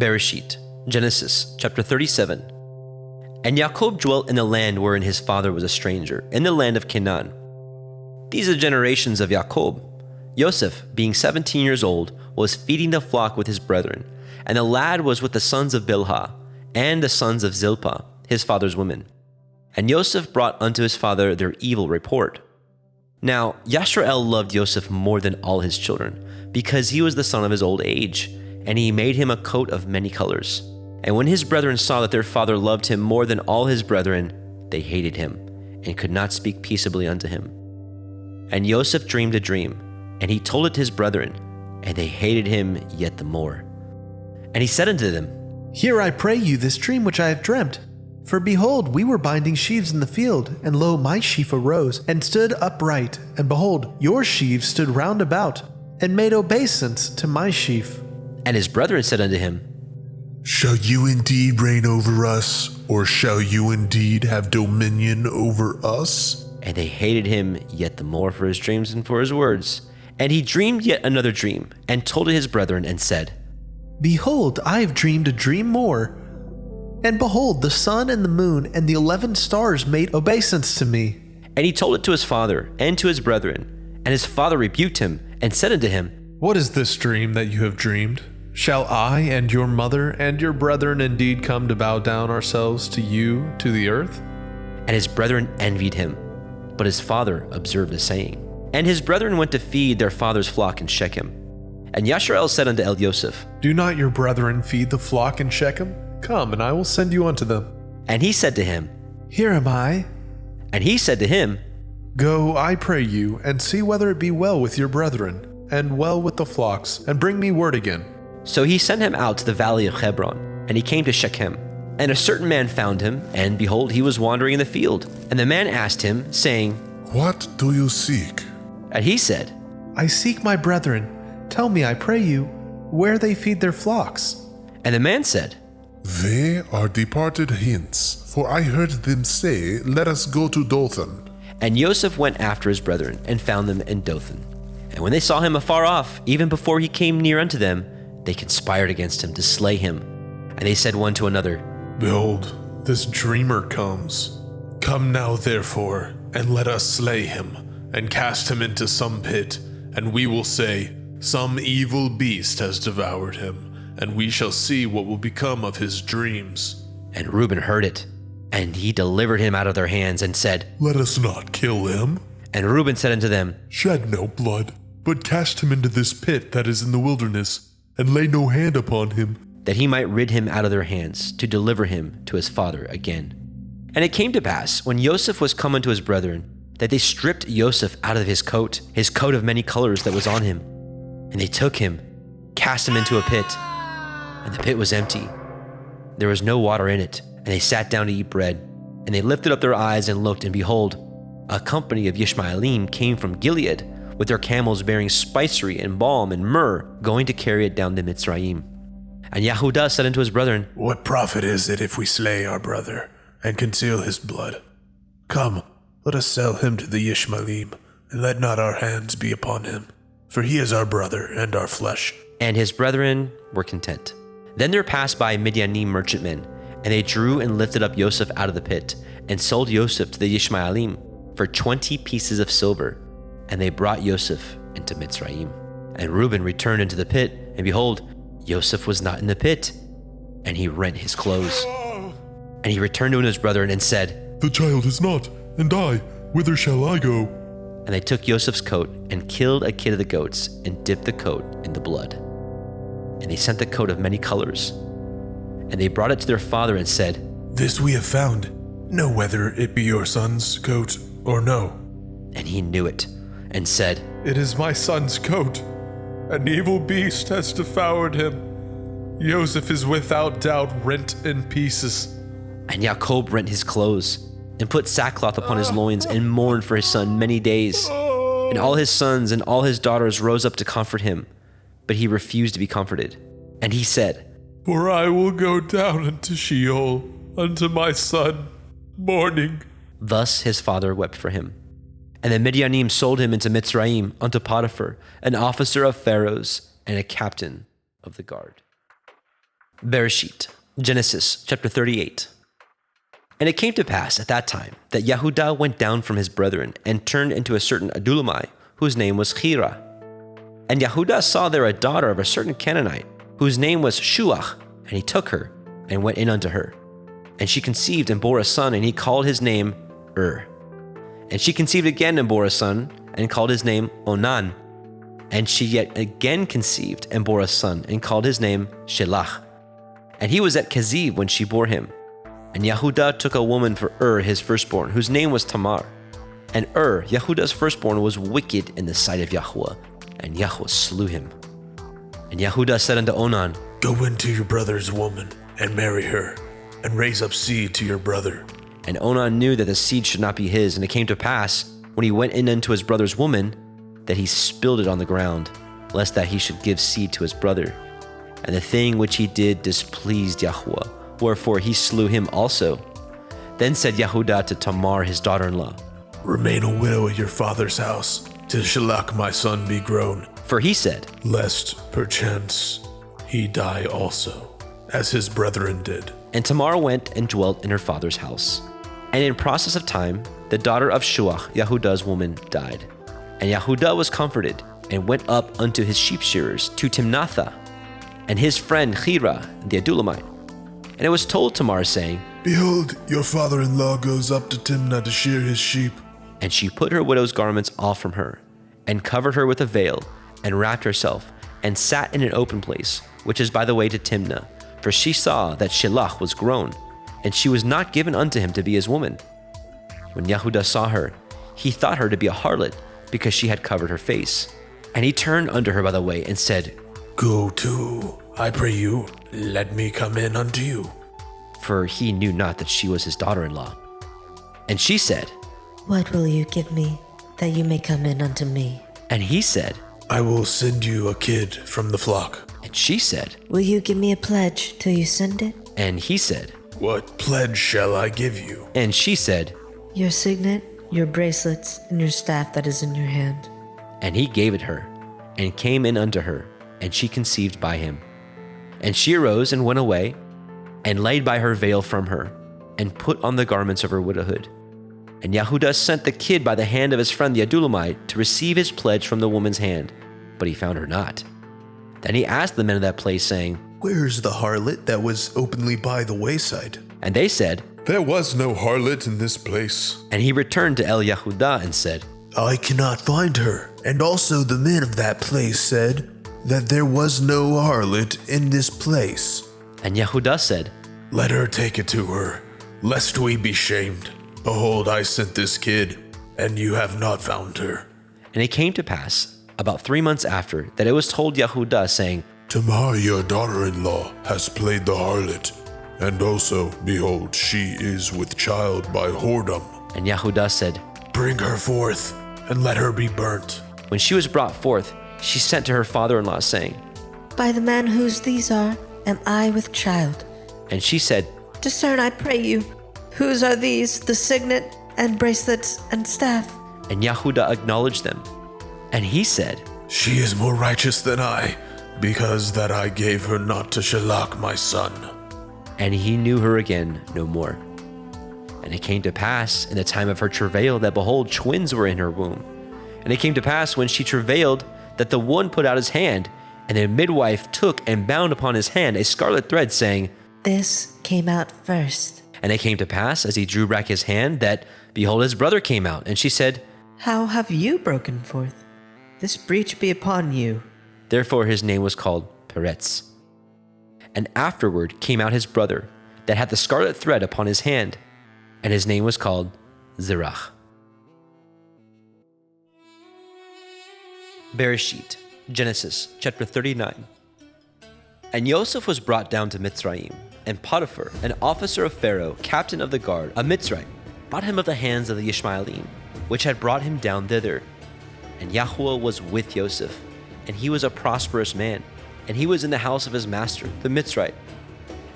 Bereshit, Genesis, chapter 37. And Yaakov dwelt in the land wherein his father was a stranger, in the land of Canaan. These are the generations of Yaakov. Yosef, being 17 years old, was feeding the flock with his brethren, and the lad was with the sons of Bilhah, and the sons of Zilpah, his father's women. And Yosef brought unto his father their evil report. Now Yashrael loved Yosef more than all his children, because he was the son of his old age, and he made him a coat of many colors. And when his brethren saw that their father loved him more than all his brethren, they hated him, and could not speak peaceably unto him. And Yosef dreamed a dream, and he told it to his brethren, and they hated him yet the more. And he said unto them, Hear, I pray you, this dream which I have dreamt. For behold, we were binding sheaves in the field, and lo, my sheaf arose, and stood upright, and behold, your sheaves stood round about, and made obeisance to my sheaf. And his brethren said unto him, Shall you indeed reign over us, or shall you indeed have dominion over us? And they hated him yet the more for his dreams and for his words. And he dreamed yet another dream, and told it his brethren, and said, Behold, I have dreamed a dream more. And behold, the sun and the moon and the 11 stars made obeisance to me. And he told it to his father and to his brethren. And his father rebuked him, and said unto him, What is this dream that you have dreamed? Shall I and your mother and your brethren indeed come to bow down ourselves to you, to the earth? And his brethren envied him. But his father observed the saying. And his brethren went to feed their father's flock in Shechem. And Yashrael said unto El Yosef, Do not your brethren feed the flock in Shechem? Come, and I will send you unto them. And he said to him, Here am I. And he said to him, Go, I pray you, and see whether it be well with your brethren, and well with the flocks, and bring me word again. So he sent him out to the valley of Hebron, and he came to Shechem. And a certain man found him, and behold, he was wandering in the field. And the man asked him, saying, What do you seek? And he said, I seek my brethren. Tell me, I pray you, where they feed their flocks. And the man said, They are departed hence, for I heard them say, Let us go to Dothan. And Yosef went after his brethren, and found them in Dothan. And when they saw him afar off, even before he came near unto them, they conspired against him to slay him. And they said one to another, Behold, this dreamer comes. Come now, therefore, and let us slay him, and cast him into some pit, and we will say, Some evil beast has devoured him, and we shall see what will become of his dreams. And Reuben heard it, and he delivered him out of their hands, and said, Let us not kill him. And Reuben said unto them, Shed no blood, but cast him into this pit that is in the wilderness, and lay no hand upon him, that he might rid him out of their hands, to deliver him to his father again. And it came to pass, when Yosef was come unto his brethren, that they stripped Yosef out of his coat of many colors that was on him. And they took him, cast him into a pit, and the pit was empty. There was no water in it, and they sat down to eat bread. And they lifted up their eyes and looked, and behold, a company of Ishmaelim came from Gilead, with their camels bearing spicery and balm and myrrh, going to carry it down to Mitzrayim. And Yahudah said unto his brethren, What profit is it if we slay our brother, and conceal his blood? Come, let us sell him to the Ishmaelim, and let not our hands be upon him, for he is our brother and our flesh. And his brethren were content. Then there passed by Midianim merchantmen, and they drew and lifted up Yosef out of the pit, and sold Yosef to the Ishmaelim for 20 pieces of silver. And they brought Yosef into Mitzrayim. And Reuben returned into the pit, and behold, Yosef was not in the pit. And he rent his clothes. And he returned to his brethren and said, The child is not, and I, whither shall I go? And they took Yosef's coat, and killed a kid of the goats, and dipped the coat in the blood. And they sent the coat of many colors. And they brought it to their father, and said, This we have found. Know whether it be your son's coat or no. And he knew it, and said, It is my son's coat. An evil beast has devoured him. Joseph is without doubt rent in pieces. And Jacob rent his clothes, and put sackcloth upon his loins, and mourned for his son many days. And all his sons and all his daughters rose up to comfort him, but he refused to be comforted. And he said, For I will go down into Sheol unto my son, mourning. Thus his father wept for him. And the Midianim sold him into Mitzrayim unto Potiphar, an officer of Pharaoh's and a captain of the guard. Bereshit, Genesis chapter 38. And it came to pass at that time that Yehudah went down from his brethren and turned into a certain Adullamite, whose name was Ciara. And Yehudah saw there a daughter of a certain Canaanite, whose name was Shuach, and he took her and went in unto her. And she conceived and bore a son, and he called his name And she conceived again and bore a son, and called his name Onan. And she yet again conceived and bore a son, and called his name Shelach. And he was at Keziv when she bore him. And Yehudah took a woman for his firstborn, whose name was Tamar. And Yehudah's firstborn, was wicked in the sight of Yahuwah, and Yahuwah slew him. And Yehudah said unto Onan, Go into your brother's woman, and marry her, and raise up seed to your brother. And Onan knew that the seed should not be his, and it came to pass, when he went in unto his brother's woman, that he spilled it on the ground, lest that he should give seed to his brother. And the thing which he did displeased Yahuwah, wherefore he slew him also. Then said Yehudah to Tamar his daughter-in-law, Remain a widow at your father's house, till Shelach my son be grown, for he said, lest perchance he die also, as his brethren did. And Tamar went and dwelt in her father's house. And in process of time, the daughter of Shuach, Yehudah's woman, died. And Yehudah was comforted, and went up unto his sheep shearers to Timnathah, and his friend Ciara the Adullamite. And it was told Tamar, saying, Behold, your father-in-law goes up to Timnah to shear his sheep. And she put her widow's garments off from her, and covered her with a veil, and wrapped herself, and sat in an open place, which is by the way to Timnah. For she saw that Shelach was grown, and she was not given unto him to be his woman. When Yehudah saw her, he thought her to be a harlot, because she had covered her face. And he turned unto her by the way, and said, Go to, I pray you, let me come in unto you. For he knew not that she was his daughter-in-law. And she said, What will you give me, that you may come in unto me? And he said, I will send you a kid from the flock. And she said, Will you give me a pledge till you send it? And he said, What pledge shall I give you? And she said, Your signet, your bracelets, and your staff that is in your hand. And he gave it her, and came in unto her, and she conceived by him. And she arose and went away, and laid by her veil from her, and put on the garments of her widowhood. And Yehudah sent the kid by the hand of his friend the Adullamite to receive his pledge from the woman's hand, but he found her not. Then he asked the men of that place, saying, Where is the harlot that was openly by the wayside? And they said, There was no harlot in this place. And he returned to Yehudah and said, I cannot find her. And also the men of that place said that there was no harlot in this place. And Yehudah said, Let her take it to her, lest we be shamed. Behold, I sent this kid, and you have not found her. And it came to pass, about 3 months after, that it was told Yehudah, saying, Tamar, your daughter-in-law, has played the harlot, and also, behold, she is with child by whoredom. And Yehudah said, Bring her forth, and let her be burnt. When she was brought forth, she sent to her father-in-law, saying, By the man whose these are, am I with child. And she said, Discern, I pray you, whose are these, the signet, and bracelets, and staff? And Yehudah acknowledged them. And he said, She is more righteous than I, because that I gave her not to Shelach my son. And he knew her again no more. And it came to pass in the time of her travail that, behold, twins were in her womb. And it came to pass when she travailed that the one put out his hand, and the midwife took and bound upon his hand a scarlet thread, saying, This came out first. And it came to pass, as he drew back his hand, that, behold, his brother came out. And she said, How have you broken forth? This breach be upon you. Therefore his name was called Peretz. And afterward came out his brother, that had the scarlet thread upon his hand, and his name was called Zerach. Bereshit, Genesis chapter 39. And Yosef was brought down to Mitzrayim, and Potiphar, an officer of Pharaoh, captain of the guard of Mitzrayim, bought him of the hands of the Ishmaelim, which had brought him down thither. And Yahuwah was with Yosef, and he was a prosperous man, and he was in the house of his master, the Mitzrayim.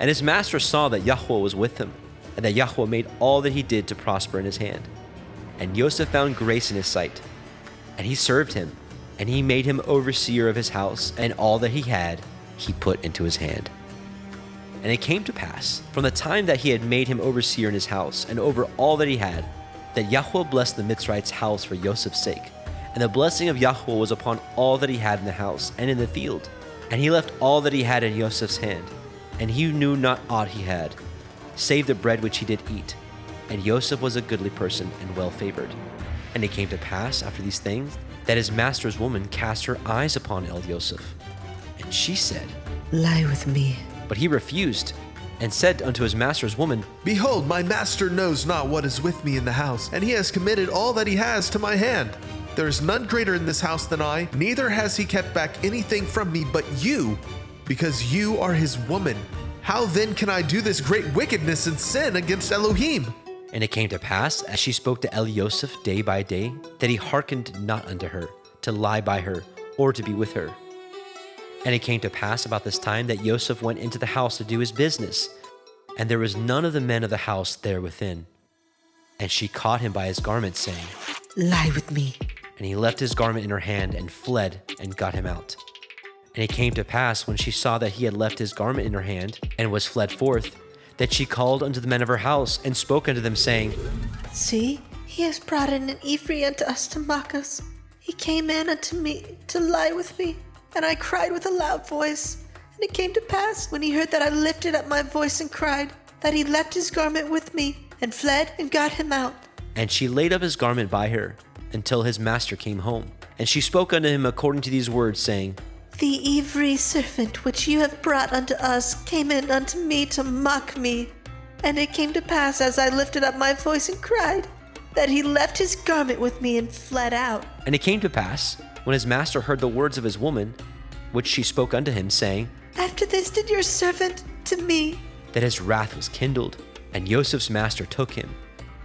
And his master saw that Yahuwah was with him, and that Yahuwah made all that he did to prosper in his hand. And Yosef found grace in his sight, and he served him, and he made him overseer of his house, and all that he had he put into his hand. And it came to pass, from the time that he had made him overseer in his house, and over all that he had, that Yahweh blessed the Mitzrite's house for Yosef's sake. And the blessing of Yahweh was upon all that he had in the house and in the field. And he left all that he had in Yosef's hand, and he knew not aught he had, save the bread which he did eat. And Yosef was a goodly person and well favored. And it came to pass after these things, that his master's woman cast her eyes upon Yosef. And she said, Lie with me. but he refused, and said unto his master's woman, Behold, my master knows not what is with me in the house, and he has committed all that he has to my hand. There is none greater in this house than I, neither has he kept back anything from me but you, because you are his woman. How then can I do this great wickedness and sin against Elohim? And it came to pass, as she spoke to Yosef day by day, that he hearkened not unto her, to lie by her, or to be with her. And it came to pass about this time that Yosef went into the house to do his business, and there was none of the men of the house there within. And she caught him by his garment, saying, Lie with me. And he left his garment in her hand, and fled, and got him out. And it came to pass, when she saw that he had left his garment in her hand, and was fled forth, that she called unto the men of her house, and spoke unto them, saying, See, he has brought in an Ephraim unto us to mock us. He came in unto me to lie with me, and I cried with a loud voice. And it came to pass, when he heard that I lifted up my voice and cried, that he left his garment with me, and fled, and got him out. And she laid up his garment by her, until his master came home. And she spoke unto him according to these words, saying, The Ephraim servant which you have brought unto us came in unto me to mock me. And it came to pass, as I lifted up my voice and cried, that he left his garment with me and fled out. And it came to pass, when his master heard the words of his woman, which she spoke unto him, saying, After this did your servant to me. that his wrath was kindled. And Joseph's master took him,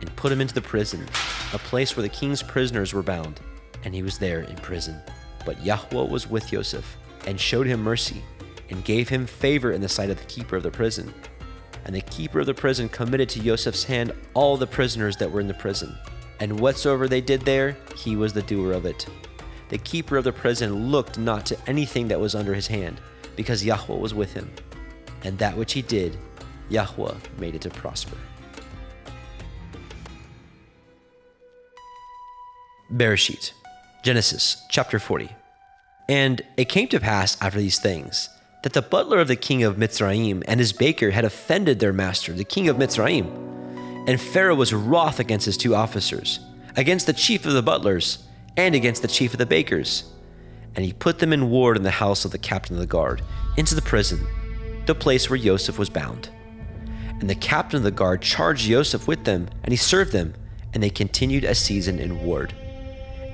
and put him into the prison, a place where the king's prisoners were bound. And he was there in prison. But Yahweh was with Joseph, and showed him mercy, and gave him favor in the sight of the keeper of the prison. And the keeper of the prison committed to Joseph's hand all the prisoners that were in the prison. And whatsoever they did there, he was the doer of it. The keeper of the prison looked not to anything that was under his hand, because Yahweh was with him. And that which he did, Yahweh made it to prosper. Bereshit, Genesis chapter 40. And it came to pass after these things, that the butler of the king of Mitzrayim and his baker had offended their master, the king of Mitzrayim. And Pharaoh was wroth against his two officers, against the chief of the butlers, and against the chief of the bakers. And he put them in ward in the house of the captain of the guard, into the prison, the place where Joseph was bound. And the captain of the guard charged Joseph with them, and he served them, and they continued a season in ward.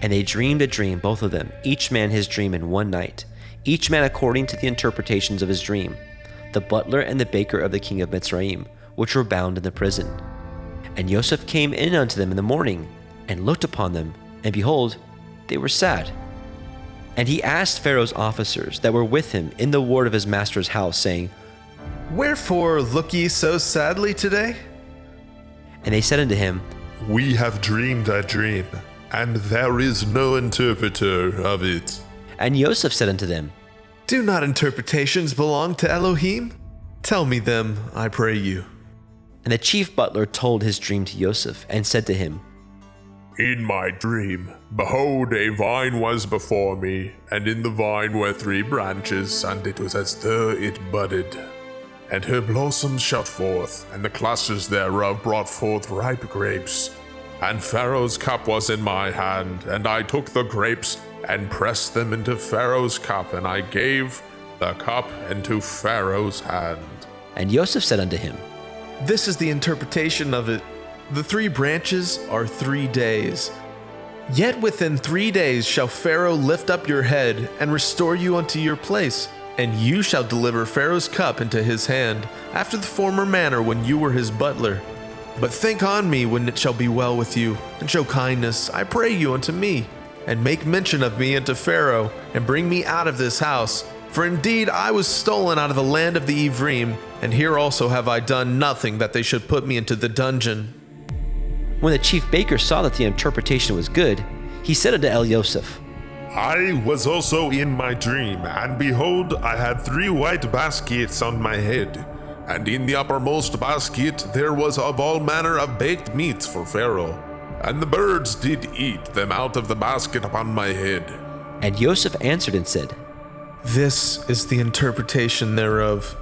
And they dreamed a dream, both of them, each man his dream in one night, each man according to the interpretations of his dream, the butler and the baker of the king of Mitzrayim, which were bound in the prison. And Joseph came in unto them in the morning, and looked upon them, and behold, they were sad. And he asked Pharaoh's officers that were with him in the ward of his master's house, saying, Wherefore look ye so sadly today? And they said unto him, We have dreamed a dream, and there is no interpreter of it. And Joseph said unto them, Do not interpretations belong to Elohim? Tell me them, I pray you. And the chief butler told his dream to Joseph, and said to him, In my dream, behold, a vine was before me, and in the vine were 3 branches, and it was as though it budded. And her blossoms shot forth, and the clusters thereof brought forth ripe grapes. And Pharaoh's cup was in my hand, and I took the grapes, and pressed them into Pharaoh's cup, and I gave the cup into Pharaoh's hand. And Joseph said unto him, This is the interpretation of it. The 3 branches are 3 days. Yet within 3 days shall Pharaoh lift up your head, and restore you unto your place. And you shall deliver Pharaoh's cup into his hand, after the former manner when you were his butler. But think on me when it shall be well with you, and show kindness, I pray you, unto me, and make mention of me unto Pharaoh, and bring me out of this house. For indeed I was stolen out of the land of the Ephraim, and here also have I done nothing that they should put me into the dungeon. When the chief baker saw that the interpretation was good, he said unto Joseph, I was also in my dream, and behold, I had 3 white baskets on my head, And in the uppermost basket there was of all manner of baked meats for Pharaoh, and the birds did eat them out of the basket upon my head. And Joseph answered and said, This is the interpretation thereof.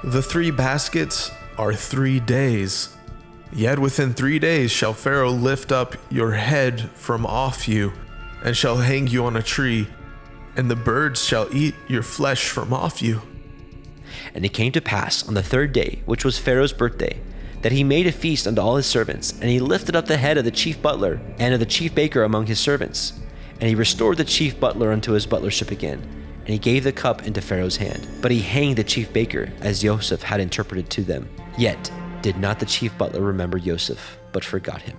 The 3 baskets are 3 days. Yet within 3 days shall Pharaoh lift up your head from off you, and shall hang you on a tree, and the birds shall eat your flesh from off you. And it came to pass on the 3rd day, which was Pharaoh's birthday, that he made a feast unto all his servants, and he lifted up the head of the chief butler and of the chief baker among his servants. And he restored the chief butler unto his butlership again, and he gave the cup into Pharaoh's hand. But he hanged the chief baker, as Joseph had interpreted to them. Yet did not the chief butler remember Joseph, but forgot him.